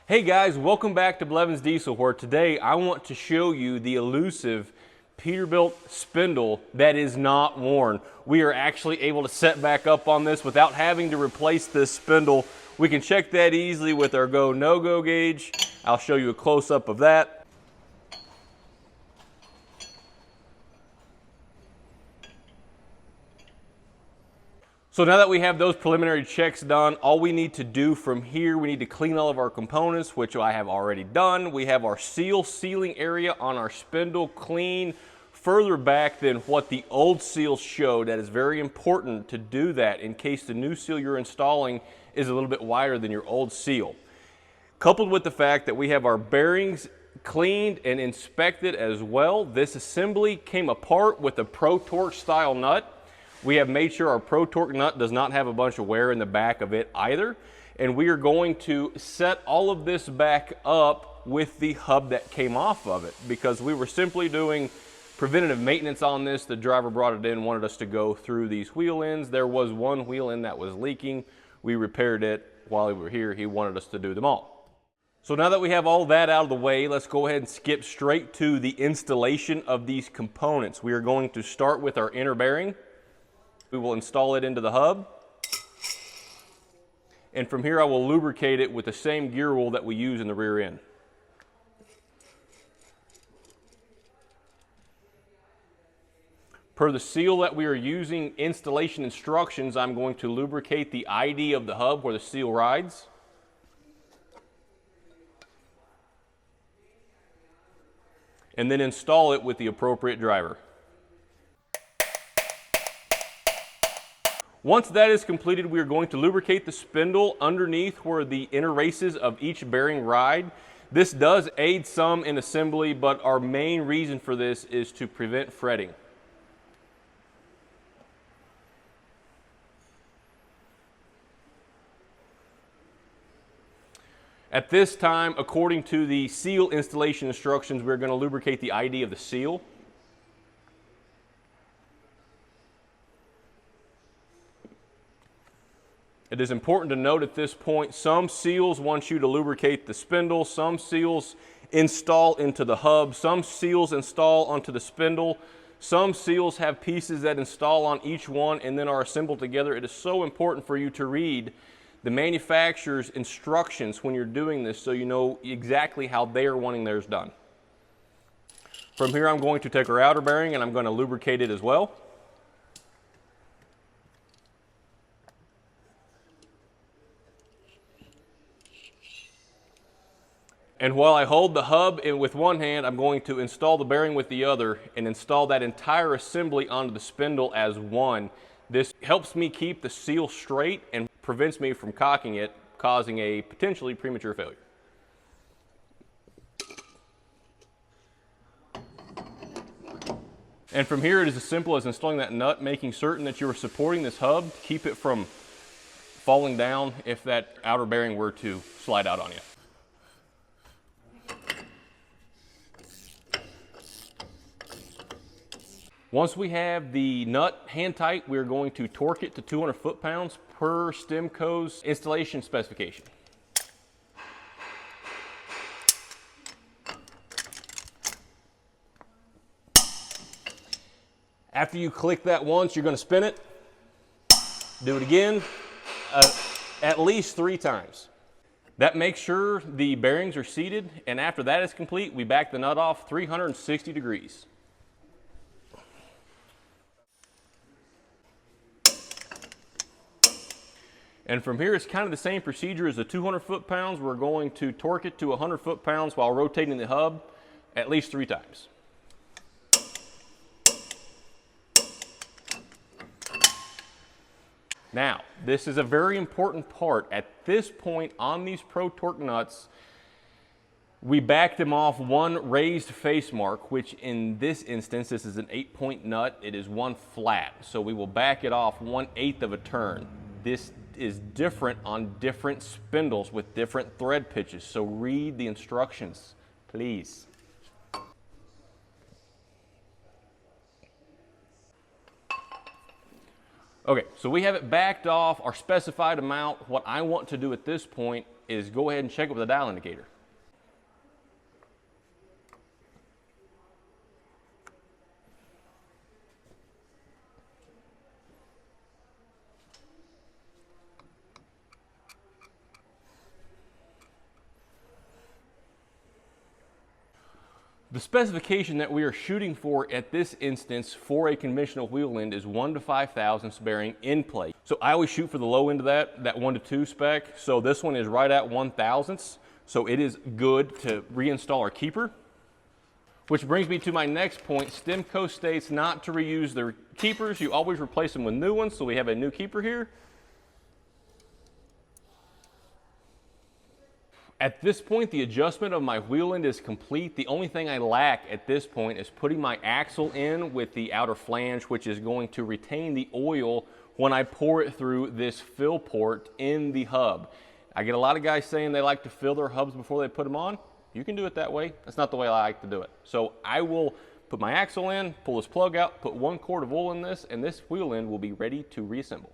Hey guys, welcome back to Blevins Diesel, where today I want to show you the elusive Peterbilt spindle that is not worn. We are actually able to set back up on this without having to replace this spindle. We can check that easily with our go no-go gauge. I'll show you a close-up of that. So now that we have those preliminary checks done, all we need to do from here, we need to clean all of our components, which I have already done. We have our sealing area on our spindle clean further back than what the old seal showed. That is very important to do that in case the new seal you're installing is a little bit wider than your old seal. Coupled with the fact that we have our bearings cleaned and inspected as well, this assembly came apart with a Pro Torque style nut. We have made sure our Pro Torque nut does not have a bunch of wear in the back of it either. And we are going to set all of this back up with the hub that came off of it, because we were simply doing preventative maintenance on this. The driver brought it in, wanted us to go through these wheel ends. There was one wheel end that was leaking. We repaired it while we were here. He wanted us to do them all. So now that we have all that out of the way, let's go ahead and skip straight to the installation of these components. We are going to start with our inner bearing. We will install it into the hub, and from here I will lubricate it with the same gear oil that we use in the rear end. Per the seal that we are using installation instructions, I'm going to lubricate the ID of the hub where the seal rides. And then install it with the appropriate driver. Once that is completed, we are going to lubricate the spindle underneath where the inner races of each bearing ride. This does aid some in assembly, but our main reason for this is to prevent fretting. At this time, according to the seal installation instructions, we're going to lubricate the ID of the seal. It is important to note at this point, some seals want you to lubricate the spindle, some seals install into the hub, some seals install onto the spindle, some seals have pieces that install on each one and then are assembled together. It is so important for you to read the manufacturer's instructions when you're doing this so you know exactly how they are wanting theirs done. From here I'm going to take our outer bearing and I'm going to lubricate it as well. And while I hold the hub with one hand, I'm going to install the bearing with the other and install that entire assembly onto the spindle as one. This helps me keep the seal straight and prevents me from cocking it, causing a potentially premature failure. And from here, it is as simple as installing that nut, making certain that you are supporting this hub to keep it from falling down if that outer bearing were to slide out on you. Once we have the nut hand tight, we're going to torque it to 200 foot-pounds per Stemco's installation specification. After you click that once, you're going to spin it. Do it again, at least 3 times. That makes sure the bearings are seated, and after that is complete, we back the nut off 360 degrees. And from here, it's kind of the same procedure as the 200 foot-pounds. We're going to torque it to 100 foot-pounds while rotating the hub at least 3 times. Now, this is a very important part. At this point on these Pro Torque nuts, we back them off one raised face mark, which in this instance, this is an 8-point nut. It is one flat. So we will back it off 1/8 of a turn. This is different on different spindles with different thread pitches. So read the instructions, please. Okay, so we have it backed off our specified amount. What I want to do at this point is go ahead and check it with a dial indicator. The specification that we are shooting for at this instance for a conventional wheel end is 1 to 5 thousandths bearing in play. So I always shoot for the low end of that 1 to 2 spec. So this one is right at 1 thousandths. So it is good to reinstall our keeper. Which brings me to my next point. Stemco states not to reuse their keepers. You always replace them with new ones. So we have a new keeper here. At this point, the adjustment of my wheel end is complete. The only thing I lack at this point is putting my axle in with the outer flange, which is going to retain the oil when I pour it through this fill port in the hub. I get a lot of guys saying they like to fill their hubs before they put them on. You can do it that way. That's not the way I like to do it. So I will put my axle in, pull this plug out, put 1 quart of oil in this, and this wheel end will be ready to reassemble.